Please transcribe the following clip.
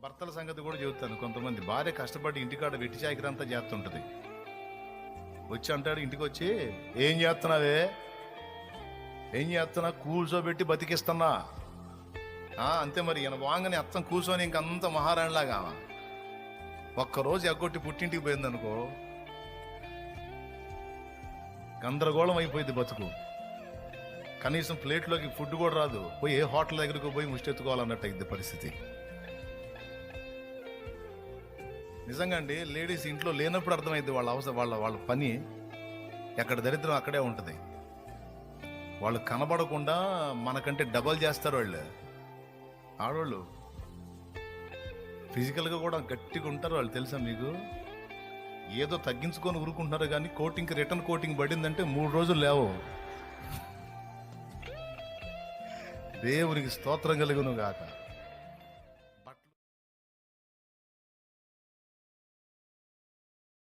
భర్తల సంగతి కూడా చెబుతాను. కొంతమంది భార్య కష్టపడి ఇంటికాడ వెట్టి చాకిరంతా చేస్తుంటది. వచ్చి అంటాడు ఇంటికి వచ్చి, ఏం చేస్తున్నావే, ఏం చేస్తున్నా, కూర్చోబెట్టి బతికిస్తున్నా. అంతే మరి. ఈయన వాంగని అత్తం కూర్చొని ఇంకంత మహారాణిలాగా ఒక్కరోజు ఎగ్గొట్టి పుట్టింటికి పోయిందనుకో, గందరగోళం అయిపోయింది బతుకు. కనీసం ప్లేట్లోకి ఫుడ్ కూడా రాదు. పోయి ఏ హోటల్ దగ్గరకు పోయి ముష్టెత్తుకోవాలన్నట్టు అయింది పరిస్థితి. నిజంగా అండి, లేడీస్ ఇంట్లో లేనప్పుడు అర్థమైంది వాళ్ళ అవసరం, వాళ్ళ పని ఎక్కడ దరిద్రం అక్కడే ఉంటుంది. వాళ్ళు కనబడకుండా మనకంటే డబల్ చేస్తారు వాళ్ళు. ఆడవాళ్ళు ఫిజికల్గా కూడా గట్టిగా ఉంటారు వాళ్ళు, తెలుసా మీకు? ఏదో తగ్గించుకొని ఊరుకుంటున్నారు కానీ కోటింగ్కి రిటర్న్ కోటింగ్ పడిందంటే 3 రోజులు లేవు. దేవునికి స్తోత్రం కలుగును గాక.